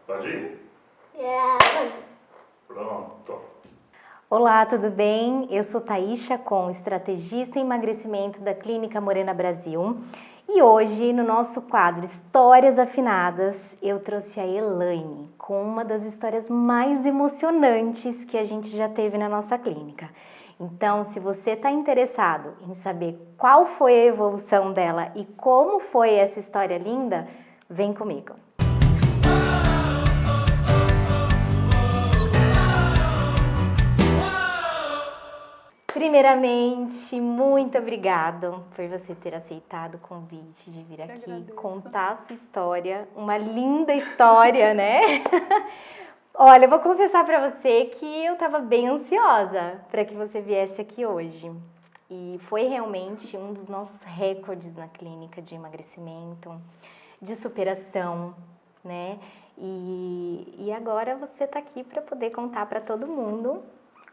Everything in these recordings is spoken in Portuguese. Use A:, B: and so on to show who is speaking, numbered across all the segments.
A: Pode ir? Pronto.
B: Olá, tudo bem? Eu sou Thaís Chacon, estrategista em emagrecimento da Clínica Morena Brasil. E hoje, no nosso quadro Histórias Afinadas, eu trouxe a Elaine com uma das histórias mais emocionantes que a gente já teve na nossa clínica. Então, se você está interessado em saber qual foi a evolução dela e como foi essa história linda, vem comigo. Primeiramente, muito obrigado por você ter aceitado o convite de vir aqui contar a sua história, uma linda história, né? Olha, eu vou confessar para você que eu estava bem ansiosa para que você viesse aqui hoje. E foi realmente um dos nossos recordes na clínica de emagrecimento, de superação, né? E agora você está aqui para poder contar para todo mundo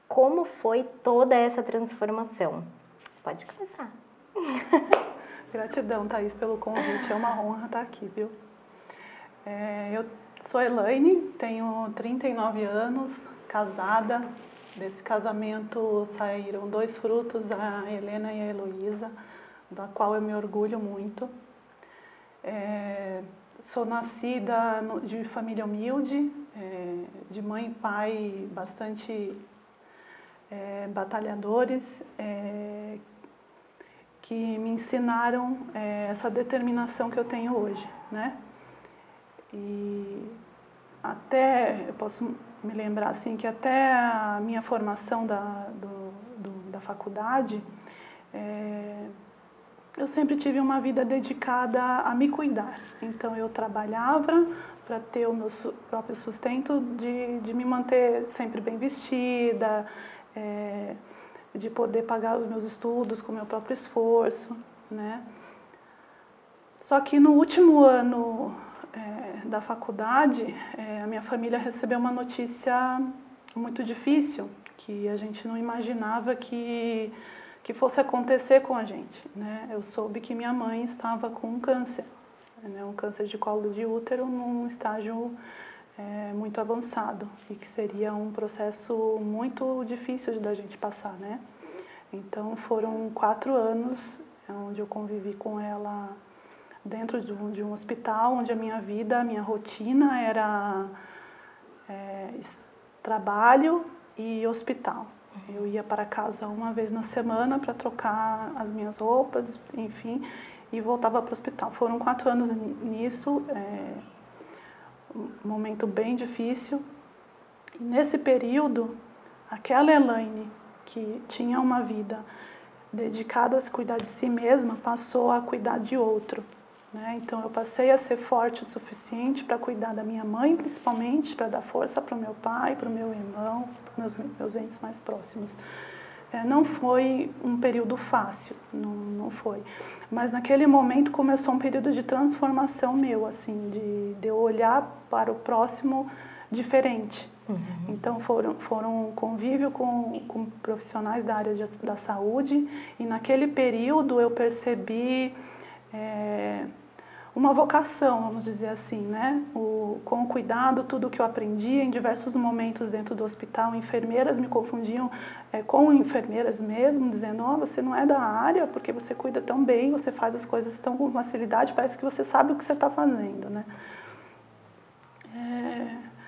B: como foi toda essa transformação. Pode começar.
C: Gratidão, Thaís, pelo convite. É uma honra estar aqui, viu? Eu sou a Elaine, tenho 39 anos, casada. Desse casamento saíram 2 frutos, a Helena e a Heloísa, da qual eu me orgulho muito. Sou nascida de família humilde, de mãe e pai bastante batalhadores, que me ensinaram essa determinação que eu tenho hoje, né? E até, eu posso me lembrar assim, que até a minha formação da faculdade, eu sempre tive uma vida dedicada a me cuidar. Então eu trabalhava para ter o meu próprio sustento, de me manter sempre bem vestida, de poder pagar os meus estudos com o meu próprio esforço, né? Só que no último ano da faculdade, a minha família recebeu uma notícia muito difícil, que a gente não imaginava que fosse acontecer com a gente, né? Eu soube que minha mãe estava com um câncer, né? Um câncer de colo de útero num estágio muito avançado, e que seria um processo muito difícil da gente passar, né? Então foram 4 anos onde eu convivi com ela dentro de um hospital, onde a minha vida, a minha rotina era trabalho e hospital. Eu ia para casa uma vez na semana para trocar as minhas roupas, enfim, e voltava para o hospital. Foram 4 anos nisso, um momento bem difícil. E nesse período, aquela Elaine, que tinha uma vida dedicada a se cuidar de si mesma, passou a cuidar de outro, né? Então eu passei a ser forte o suficiente para cuidar da minha mãe, principalmente, para dar força para o meu pai, para o meu irmão, para os meus entes mais próximos. Não foi um período fácil, não foi. Mas naquele momento começou um período de transformação meu, assim, de eu olhar para o próximo diferente. Então foram um convívio com profissionais da área da saúde, e naquele período eu percebi uma vocação, vamos dizer assim, né? Com o cuidado, tudo que eu aprendi em diversos momentos dentro do hospital, enfermeiras me confundiam com enfermeiras mesmo, dizendo: oh, você não é da área porque você cuida tão bem, você faz as coisas tão com facilidade, parece que você sabe o que você está fazendo, né?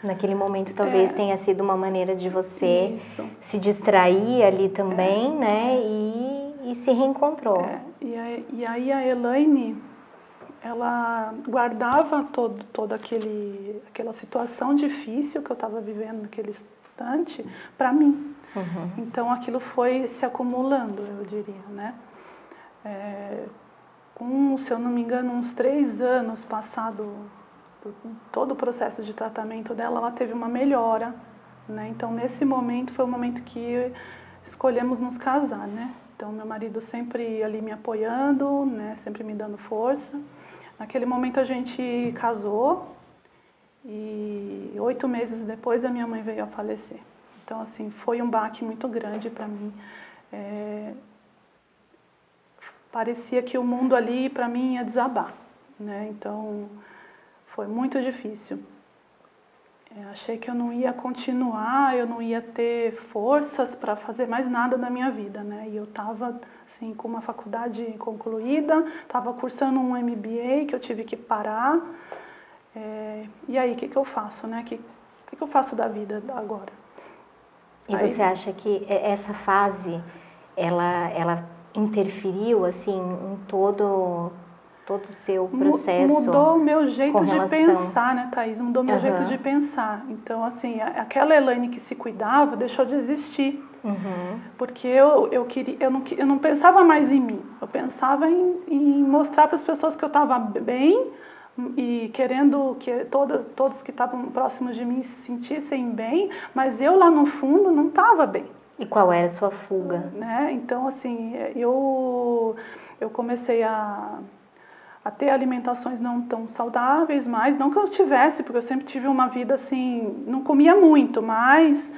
B: Naquele momento talvez tenha sido uma maneira de você
C: Isso.
B: se distrair ali também, né? E se reencontrou.
C: E aí a Elaine, ela guardava toda aquela situação difícil que eu estava vivendo naquele instante para mim. Então aquilo foi se acumulando, eu diria, né? Se eu não me engano, uns 3 anos passado por todo o processo de tratamento dela, ela teve uma melhora, né? Então nesse momento foi o momento que escolhemos nos casar, né? Então meu marido sempre ali me apoiando, né? Sempre me dando força. Naquele momento a gente casou e 8 meses depois a minha mãe veio a falecer. Então assim, foi um baque muito grande para mim. Parecia que o mundo ali para mim ia desabar, né? Então foi muito difícil. Achei que eu não ia continuar, eu não ia ter forças para fazer mais nada da minha vida, né? E eu estava assim, com uma faculdade concluída, estava cursando um MBA que eu tive que parar. E aí, o que eu faço, né? O que eu faço da vida agora?
B: E aí, você acha que essa fase, ela interferiu, assim, em todo o seu processo?
C: Mudou o meu jeito de pensar, né, Thaís? Mudou o meu jeito de pensar. Então, assim, aquela Elaine que se cuidava deixou de existir. Porque eu não pensava mais em mim. Eu pensava em mostrar para as pessoas que eu estava bem e querendo que todos que estavam próximos de mim se sentissem bem, mas eu lá no fundo não estava bem.
B: E qual era a sua fuga?
C: Né? Então, assim, eu comecei a ter alimentações não tão saudáveis, mas não que eu tivesse, porque eu sempre tive uma vida assim, não comia muito, mas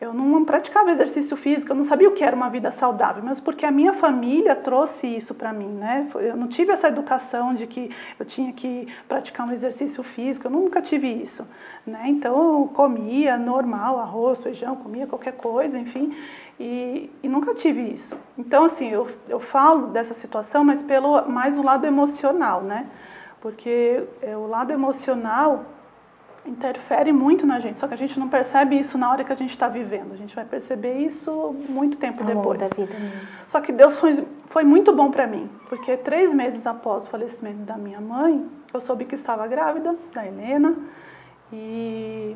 C: eu não praticava exercício físico, eu não sabia o que era uma vida saudável, mas porque a minha família trouxe isso para mim, né? Eu não tive essa educação de que eu tinha que praticar um exercício físico, eu nunca tive isso, né? Então eu comia normal, arroz, feijão, comia qualquer coisa, enfim, e nunca tive isso. Então, assim, eu falo dessa situação, mas mais o lado emocional, né? Porque o lado emocional interfere muito na gente, só que a gente não percebe isso na hora que a gente está vivendo, a gente vai perceber isso muito tempo depois.
B: Da vida mesmo.
C: Só que Deus foi muito bom para mim, porque 3 meses após o falecimento da minha mãe, eu soube que estava grávida da Helena, e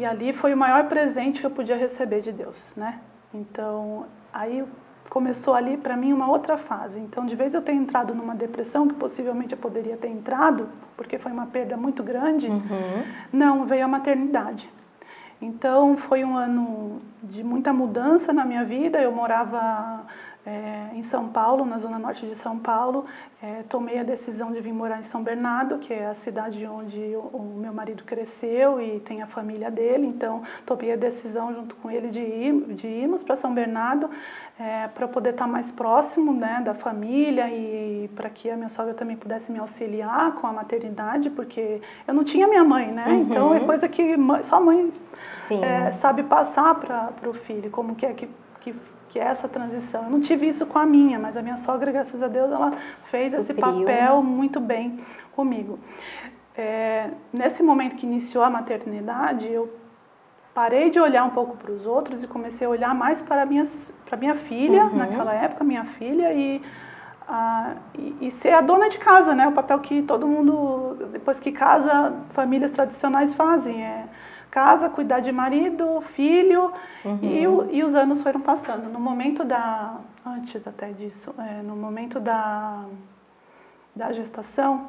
C: ali foi o maior presente que eu podia receber de Deus, né? Então, aí começou ali para mim uma outra fase. Então, de vez eu ter entrado numa depressão, que possivelmente eu poderia ter entrado, porque foi uma perda muito grande, não, veio a maternidade. Então, foi um ano de muita mudança na minha vida. Eu morava em São Paulo, na zona norte de São Paulo. Tomei a decisão de vir morar em São Bernardo, que é a cidade onde o meu marido cresceu e tem a família dele. Então, tomei a decisão junto com ele de irmos para São Bernardo, para poder estar mais próximo, né, da família e para que a minha sogra também pudesse me auxiliar com a maternidade, porque eu não tinha minha mãe, né? Então, é coisa que só a mãe sabe passar para o filho, como que é essa transição. Eu não tive isso com a minha, mas a minha sogra, graças a Deus, ela fez esse papel muito bem comigo. Nesse momento que iniciou a maternidade, eu parei de olhar um pouco para os outros e comecei a olhar mais para minha filha, naquela época, minha filha, e ser a dona de casa, né? O papel que todo mundo, depois que casa, famílias tradicionais fazem, casa, cuidar de marido, filho, e os anos foram passando. No momento antes até disso, no momento da gestação,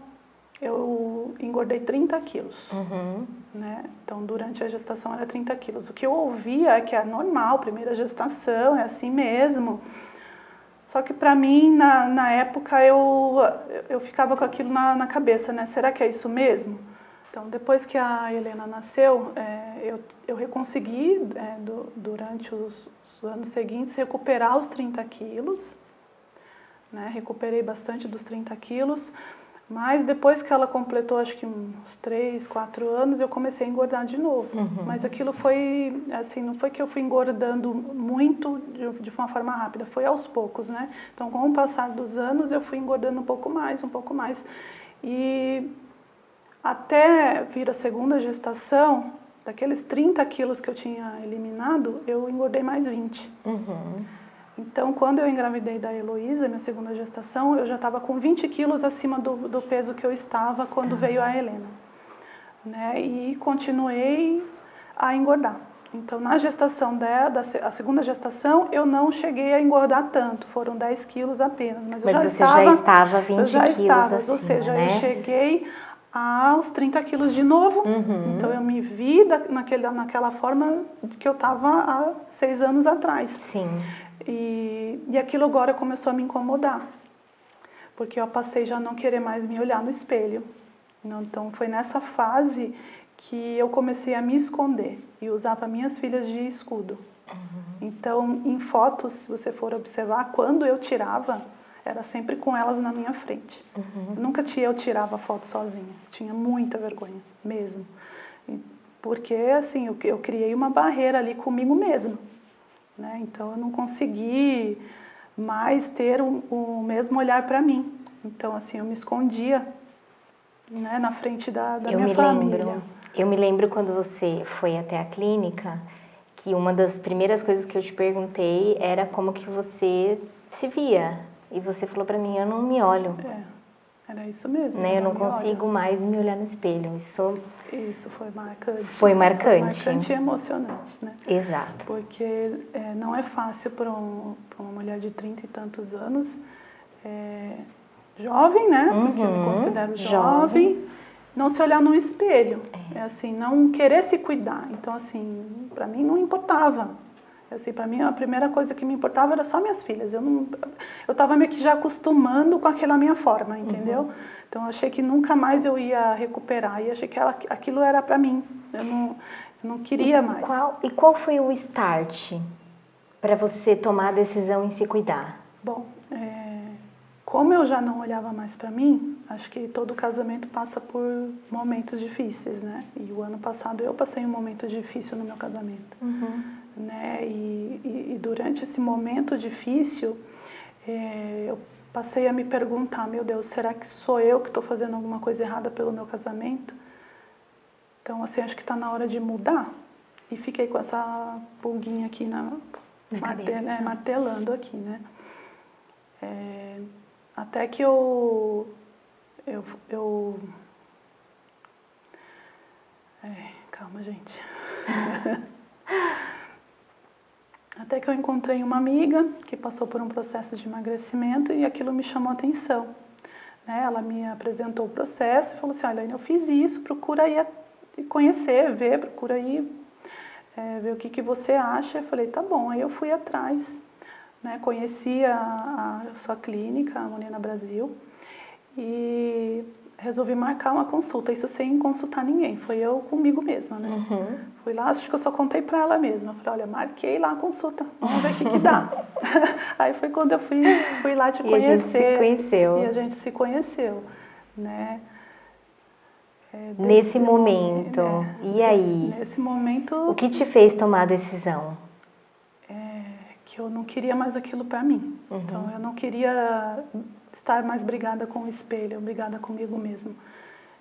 C: eu engordei 30 quilos, né? Então, durante a gestação era 30 quilos. O que eu ouvia é que é normal, primeira gestação, é assim mesmo. Só que para mim, na época, eu ficava com aquilo na cabeça, né? Será que é isso mesmo? Então, depois que a Helena nasceu, eu consegui, durante os anos seguintes, recuperar os 30 quilos, né? Recuperei bastante dos 30 quilos, mas depois que ela completou, acho que uns 3, 4 anos, eu comecei a engordar de novo. Mas aquilo foi, assim, não foi que eu fui engordando muito de uma forma rápida, foi aos poucos, né? Então, com o passar dos anos, eu fui engordando um pouco mais. E até vir a segunda gestação, daqueles 30 quilos que eu tinha eliminado, eu engordei mais 20. Então, quando eu engravidei da Heloísa, minha segunda gestação, eu já estava com 20 quilos acima do peso que eu estava quando veio a Helena, né? E continuei a engordar. Então, na gestação a segunda gestação, eu não cheguei a engordar tanto, foram 10 quilos apenas. Mas
B: você já estava 20 quilos acima,
C: ou seja,
B: né?
C: eu cheguei aos 30 quilos de novo. Então, eu me vi naquela forma que eu estava há 6 anos atrás.
B: Sim.
C: E aquilo agora começou a me incomodar, porque eu passei já a não querer mais me olhar no espelho. Então, foi nessa fase que eu comecei a me esconder e usava minhas filhas de escudo. Então, em fotos, se você for observar, quando eu tirava, era sempre com elas na minha frente. Nunca eu tirava foto sozinha, tinha muita vergonha mesmo. porque assim, eu criei uma barreira ali comigo mesma, né? Então eu não consegui mais ter o mesmo olhar para mim. Então assim, eu me escondia, né, na frente da minha família.
B: Eu me lembro quando você foi até a clínica, que uma das primeiras coisas que eu te perguntei era como que você se via. E você falou pra mim, eu não me olho.
C: Era isso mesmo.
B: Né? Eu não consigo mais me olhar no espelho.
C: Isso foi marcante.
B: Foi marcante.
C: Foi marcante e emocionante, né?
B: Exato.
C: Porque não é fácil para uma mulher de 30 e tantos anos, jovem, né? Porque eu me considero jovem, não se olhar no espelho. É assim, não querer se cuidar. Então, assim, para mim não importava. Assim, para mim a primeira coisa que me importava era só minhas filhas. Eu estava meio que já acostumando com aquela minha forma, entendeu? Então eu achei que nunca mais eu ia recuperar e achei que aquilo era para mim. Eu não queria mais.
B: Qual foi o start para você tomar a decisão em se cuidar?
C: Bom, como eu já não olhava mais para mim, acho que todo casamento passa por momentos difíceis, né? E o ano passado eu passei um momento difícil no meu casamento, né? E durante esse momento difícil, eu passei a me perguntar, meu Deus, será que sou eu que estou fazendo alguma coisa errada pelo meu casamento? Então, assim, acho que está na hora de mudar. E fiquei com essa pulguinha aqui martelando aqui, né? Até que calma, gente. Até que eu encontrei uma amiga que passou por um processo de emagrecimento e aquilo me chamou a atenção, né? Ela me apresentou o processo e falou assim, olha, eu fiz isso, procura aí conhecer, procura aí ver o que você acha. Eu falei, tá bom. Aí eu fui atrás, né? Conheci a sua clínica, a Molina Brasil, e resolvi marcar uma consulta, isso sem consultar ninguém, foi eu comigo mesma, né? Fui lá, acho que eu só contei pra ela mesma, falei, olha, marquei lá a consulta, vamos ver o que dá. Aí foi quando eu fui lá te conhecer.
B: E a gente se conheceu.
C: Né?
B: Nesse momento, e aí?
C: Nesse momento...
B: O que te fez tomar a decisão?
C: Que eu não queria mais aquilo pra mim, então eu não queria estar mais brigada com o espelho, brigada comigo mesma.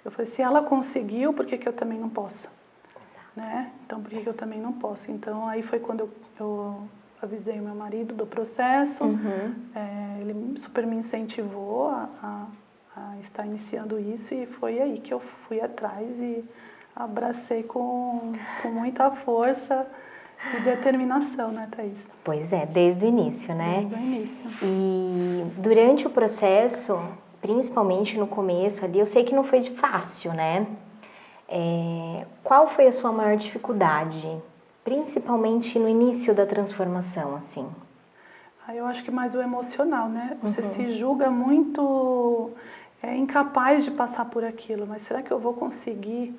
C: Eu falei, se ela conseguiu, por que eu também não posso? Né? Então, por que eu também não posso? Então, aí foi quando eu avisei o meu marido do processo, ele super me incentivou a estar iniciando isso e foi aí que eu fui atrás e abracei com muita força e determinação, né, Thaís?
B: Pois é, desde o início, né?
C: Desde o início.
B: E durante o processo, principalmente no começo ali, eu sei que não foi fácil, né? Qual foi a sua maior dificuldade? Principalmente no início da transformação, assim?
C: Eu acho que mais o emocional, né? Você se julga muito incapaz de passar por aquilo, mas será que eu vou conseguir?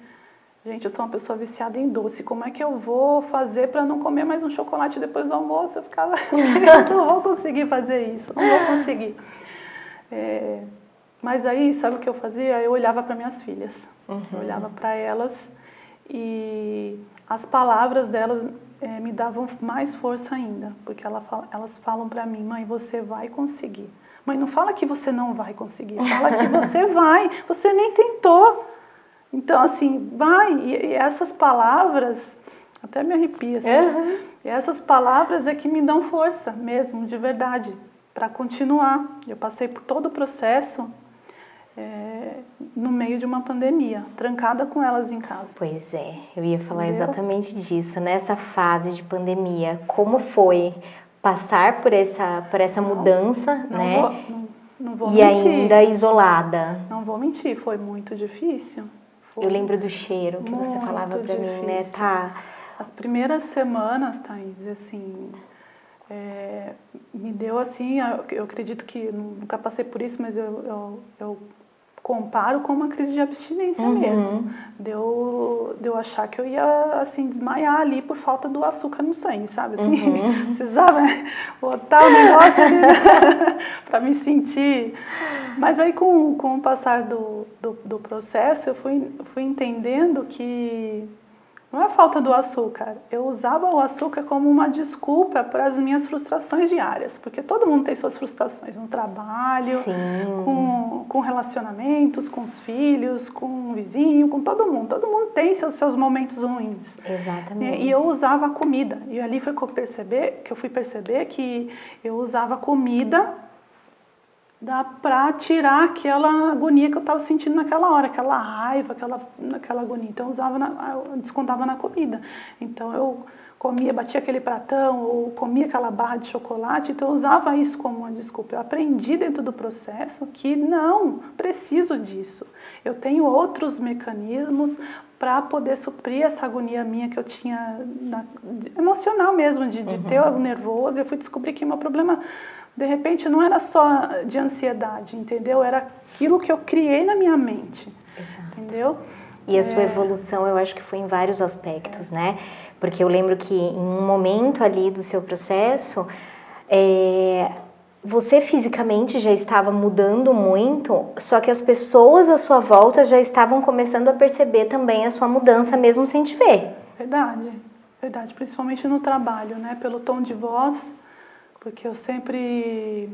C: Gente, eu sou uma pessoa viciada em doce, como é que eu vou fazer para não comer mais um chocolate depois do almoço? Eu ficava, eu não vou conseguir fazer isso, não vou conseguir. Mas aí, sabe o que eu fazia? Eu olhava para minhas filhas, eu olhava para elas e as palavras delas me davam mais força ainda, porque elas falam para mim, mãe, você vai conseguir. Mãe, não fala que você não vai conseguir, fala que você vai, você nem tentou. Então, assim, vai, e essas palavras, até me arrepia, assim, e essas palavras é que me dão força mesmo, de verdade, para continuar. Eu passei por todo o processo no meio de uma pandemia, trancada com elas em casa.
B: Pois é, eu ia falar exatamente disso, nessa fase de pandemia, como foi passar por essa mudança, né?
C: Não vou
B: mentir.
C: Ainda
B: isolada.
C: Não vou mentir, foi muito difícil.
B: Eu lembro do cheiro que você falava pra mim, né?
C: As primeiras semanas, Thaís, assim, me deu assim, eu acredito que, nunca passei por isso, mas eu comparo com uma crise de abstinência mesmo. Deu achar que eu ia, assim, desmaiar ali por falta do açúcar no sangue, sabe? Assim, precisava botar o negócio ali para me sentir. Mas aí, com o passar do processo, eu fui entendendo que Não é falta do açúcar. Eu usava o açúcar como uma desculpa para as minhas frustrações diárias, porque todo mundo tem suas frustrações no trabalho, com relacionamentos, com os filhos, com o vizinho, com todo mundo. Todo mundo tem seus momentos ruins.
B: Exatamente.
C: E eu usava a comida. E ali foi que eu fui perceber que eu usava a comida para tirar aquela agonia que eu estava sentindo naquela hora, aquela raiva, aquela agonia. Então eu descontava na comida. Então eu comia, batia aquele pratão, ou comia aquela barra de chocolate, então eu usava isso como uma desculpa. Eu aprendi dentro do processo que não preciso disso. Eu tenho outros mecanismos para poder suprir essa agonia minha que eu tinha, emocional mesmo, de ter o nervoso. Eu fui descobrir que o meu problema, de repente, não era só de ansiedade, entendeu? Era aquilo que eu criei na minha mente, entendeu?
B: E a sua evolução, eu acho que foi em vários aspectos, né? Porque eu lembro que em um momento ali do seu processo, você fisicamente já estava mudando muito, só que as pessoas à sua volta já estavam começando a perceber também a sua mudança, mesmo sem te ver.
C: Verdade, verdade. Principalmente no trabalho, né? Pelo tom de voz, porque eu sempre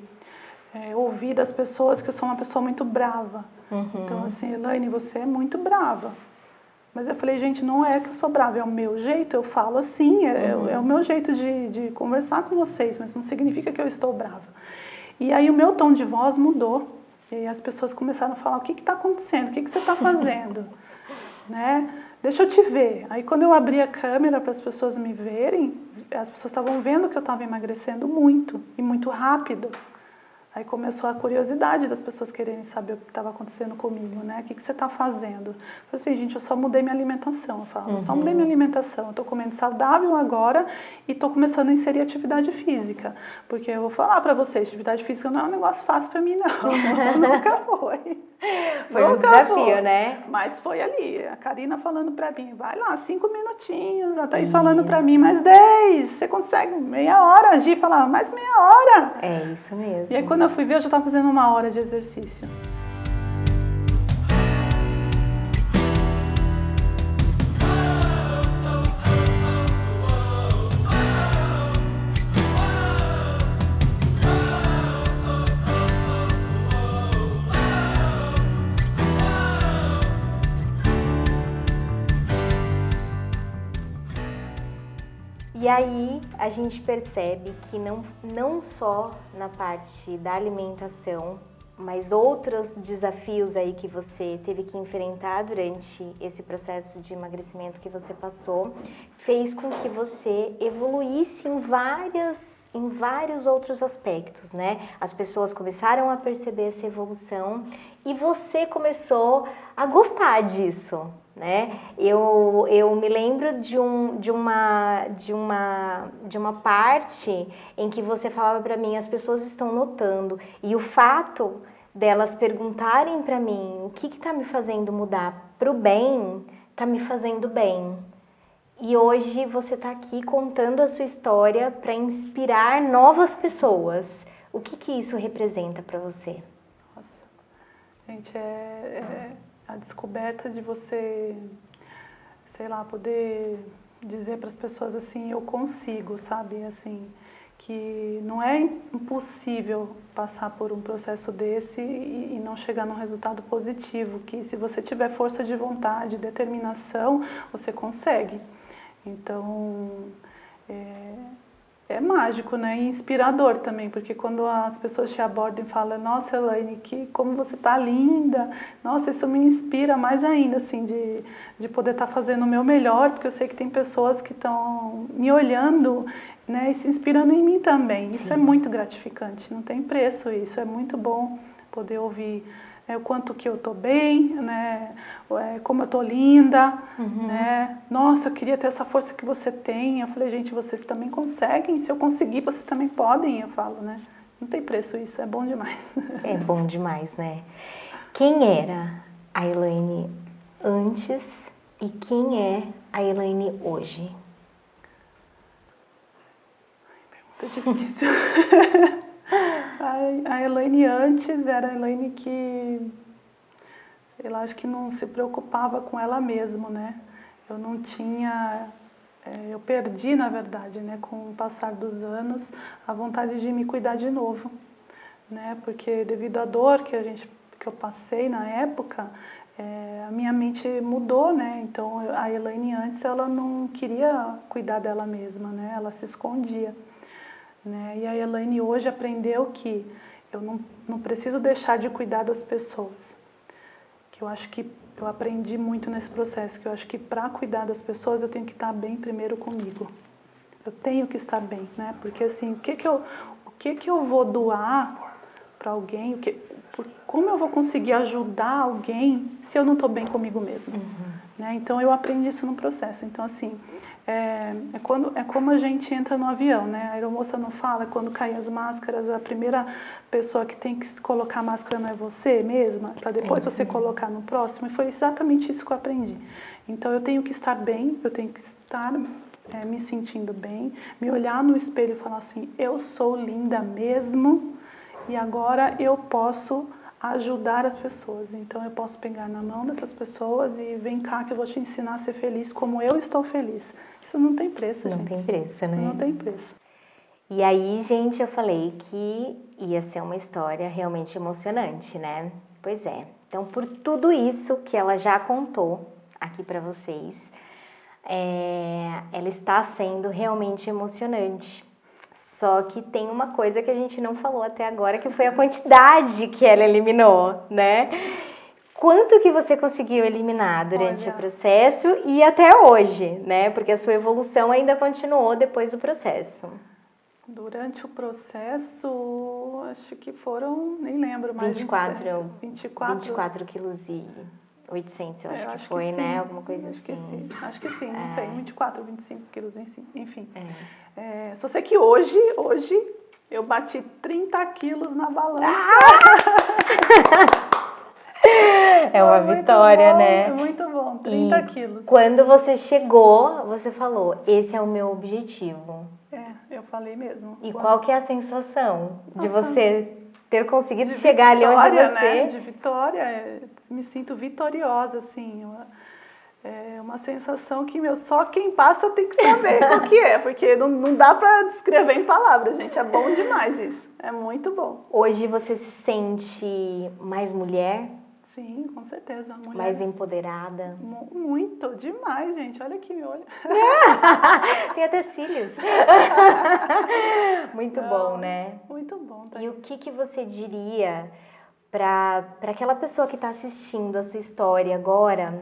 C: ouvi das pessoas que eu sou uma pessoa muito brava. Então, assim, Elaine, você é muito brava. Mas eu falei, gente, não é que eu sou brava, é o meu jeito, eu falo assim, é o meu jeito de conversar com vocês, mas não significa que eu estou brava. E aí o meu tom de voz mudou, e aí as pessoas começaram a falar, o que está acontecendo, o que você está fazendo? Né? Deixa eu te ver. Aí quando eu abri a câmera para as pessoas me verem, as pessoas estavam vendo que eu estava emagrecendo muito, e muito rápido. Aí começou a curiosidade das pessoas quererem saber o que estava acontecendo comigo, né? O que você está fazendo? Eu falei assim, gente, eu só mudei minha alimentação. Eu falo, eu só mudei minha alimentação. Eu estou comendo saudável agora e estou começando a inserir atividade física. Porque eu vou falar para vocês, atividade física não é um negócio fácil para mim, não. Nunca foi.
B: Foi um desafio, né?
C: Mas foi ali, a Karina falando para mim, vai lá, 5 minutinhos, a Thaís falando para mim, mais 10, você consegue meia hora, a Gi falava, mais meia hora.
B: É isso mesmo.
C: E aí quando eu fui ver, eu já estava fazendo 1 hora de exercício.
B: E aí a gente percebe que não só na parte da alimentação, mas outros desafios aí que você teve que enfrentar durante esse processo de emagrecimento que você passou, fez com que você evoluísse em vários outros aspectos, né? As pessoas começaram a perceber essa evolução e você começou a gostar disso, né? Eu me lembro de uma parte em que você falava para mim, as pessoas estão notando, e o fato delas perguntarem para mim o que está me fazendo mudar para o bem, está me fazendo bem. E hoje você está aqui contando a sua história para inspirar novas pessoas. O que isso representa para você?
C: Nossa, gente, a descoberta de você, sei lá, poder dizer para as pessoas assim, eu consigo, sabe? Assim, que não é impossível passar por um processo desse e não chegar num resultado positivo, que se você tiver força de vontade, determinação, você consegue. Então, é mágico, né? E inspirador também, porque quando as pessoas te abordam e falam, nossa, Elaine, como você tá linda, nossa, isso me inspira mais ainda, assim, de poder estar fazendo o meu melhor, porque eu sei que tem pessoas que estão me olhando, né, e se inspirando em mim também. Isso é muito gratificante, não tem preço isso, é muito bom poder ouvir o quanto que eu tô bem, né, como eu tô linda, né, nossa, eu queria ter essa força que você tem. Eu falei, gente, vocês também conseguem, se eu conseguir, vocês também podem, eu falo, né, não tem preço isso, é bom demais.
B: É bom demais, né? Quem era a Elaine antes e quem é a Elaine hoje?
C: Pergunta difícil. A Elaine antes era a Elaine que, sei lá, acho que não se preocupava com ela mesma, né? eu não tinha, eu perdi, na verdade, né, com o passar dos anos, a vontade de me cuidar de novo, né, porque devido à dor que eu passei na época, a minha mente mudou, né, então a Elaine antes, ela não queria cuidar dela mesma, né, ela se escondia, né, e a Elaine hoje aprendeu que eu não preciso deixar de cuidar das pessoas, que eu acho que eu aprendi muito nesse processo, que eu acho que para cuidar das pessoas eu tenho que estar bem primeiro comigo. Eu tenho que estar bem, né? Porque assim, o que eu vou doar para alguém? Como eu vou conseguir ajudar alguém se eu não estou bem comigo mesma? Né? Então eu aprendi isso no processo. Então assim, é como a gente entra no avião, né? A aeromoça não fala, quando caem as máscaras, a primeira pessoa que tem que colocar a máscara não é você mesma, para depois você colocar no próximo. E foi exatamente isso que eu aprendi. Então eu tenho que estar bem, eu tenho que estar me sentindo bem, me olhar no espelho e falar assim, eu sou linda mesmo e agora eu posso ajudar as pessoas. Então eu posso pegar na mão dessas pessoas e vem cá que eu vou te ensinar a ser feliz como eu estou feliz. Isso não tem preço, gente.
B: Não tem preço, né?
C: Não tem preço.
B: E aí, gente, eu falei que ia ser uma história realmente emocionante, né? Pois é. Então, por tudo isso que ela já contou aqui pra vocês, ela está sendo realmente emocionante. Só que tem uma coisa que a gente não falou até agora, que foi a quantidade que ela eliminou, né? Quanto que você conseguiu eliminar durante o processo e até hoje, né? Porque a sua evolução ainda continuou depois do processo.
C: Durante o processo, acho que foram, nem lembro mais.
B: 24 quilos e 800, eu acho que foi, né? Alguma coisa
C: acho
B: assim.
C: Acho que sim, não sei, 24, 25 quilos, enfim. Só sei que hoje eu bati 30 quilos na balança.
B: É uma vitória,
C: bom,
B: né?
C: É muito bom, 30 quilos.
B: Quando você chegou, você falou, esse é o meu objetivo.
C: Eu falei mesmo.
B: E qual que é a sensação de você ter conseguido chegar ali onde você...
C: Né? De vitória, me sinto vitoriosa, assim. É uma sensação que só quem passa tem que saber qual que é, porque não dá para descrever em palavras, gente. É bom demais isso, é muito bom.
B: Hoje você se sente mais mulher?
C: Sim, com certeza. Mulher.
B: Mais empoderada?
C: Muito, demais, gente. Olha aqui, me olha.
B: Tem até cílios. Muito bom, né?
C: Muito bom.
B: E o que você diria para aquela pessoa que está assistindo a sua história agora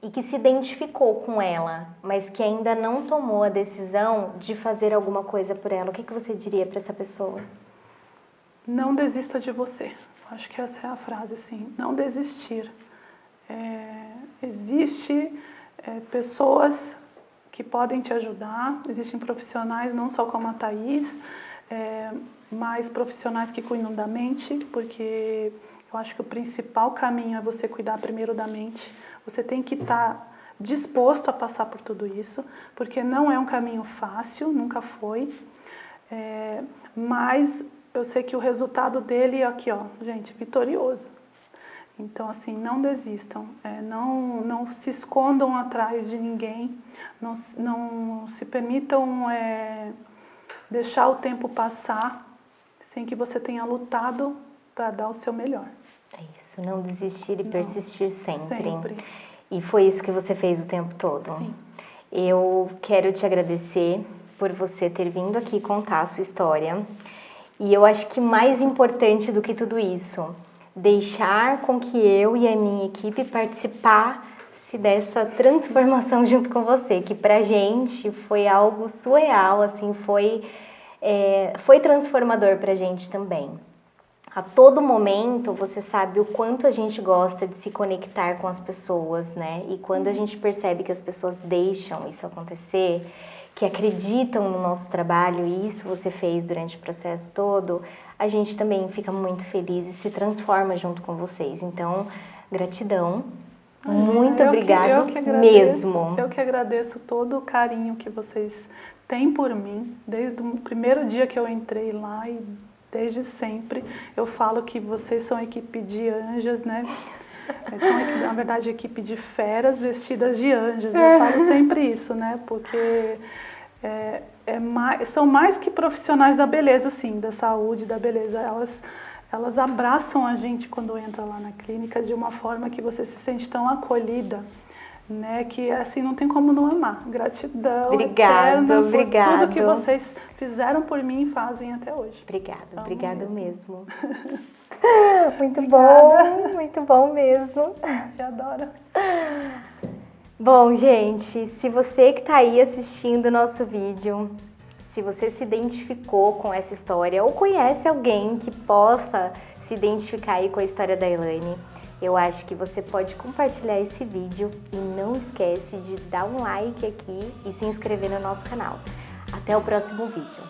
B: e que se identificou com ela, mas que ainda não tomou a decisão de fazer alguma coisa por ela? O que você diria para essa pessoa?
C: Não desista de você. Acho que essa é a frase, assim, não desistir. Existe pessoas que podem te ajudar, existem profissionais, não só como a Thaís, mas profissionais que cuidam da mente, porque eu acho que o principal caminho é você cuidar primeiro da mente. Você tem que estar disposto a passar por tudo isso, porque não é um caminho fácil, nunca foi, mas eu sei que o resultado dele é aqui, ó, gente, vitorioso. Então, assim, não desistam, não se escondam atrás de ninguém, não se permitam deixar o tempo passar sem que você tenha lutado para dar o seu melhor.
B: É isso, não desistir e persistir sempre.
C: Sempre.
B: E foi isso que você fez o tempo todo?
C: Sim.
B: Eu quero te agradecer por você ter vindo aqui contar a sua história. E eu acho que mais importante do que tudo isso, deixar com que eu e a minha equipe participasse dessa transformação junto com você, que pra gente foi algo surreal, assim, foi transformador pra gente também. A todo momento, você sabe o quanto a gente gosta de se conectar com as pessoas, né? E quando a gente percebe que as pessoas deixam isso acontecer, que acreditam no nosso trabalho, e isso você fez durante o processo todo, a gente também fica muito feliz e se transforma junto com vocês. Então, gratidão. Muito obrigada mesmo.
C: Eu que agradeço todo o carinho que vocês têm por mim, desde o primeiro dia que eu entrei lá e desde sempre. Eu falo que vocês são a equipe de anjos, né? São, na verdade, equipe de feras vestidas de anjos. Eu falo sempre isso, né? Porque são mais que profissionais da beleza, assim, da saúde, da beleza. Elas abraçam a gente quando entra lá na clínica de uma forma que você se sente tão acolhida, né? Que assim não tem como não amar. Gratidão eterna por tudo que vocês fizeram por mim e fazem até hoje.
B: Obrigada mesmo.
C: Muito
B: bom mesmo.
C: Te adoro.
B: Bom, gente, se você que está aí assistindo o nosso vídeo, se você se identificou com essa história ou conhece alguém que possa se identificar aí com a história da Elaine, eu acho que você pode compartilhar esse vídeo e não esquece de dar um like aqui e se inscrever no nosso canal. Até o próximo vídeo.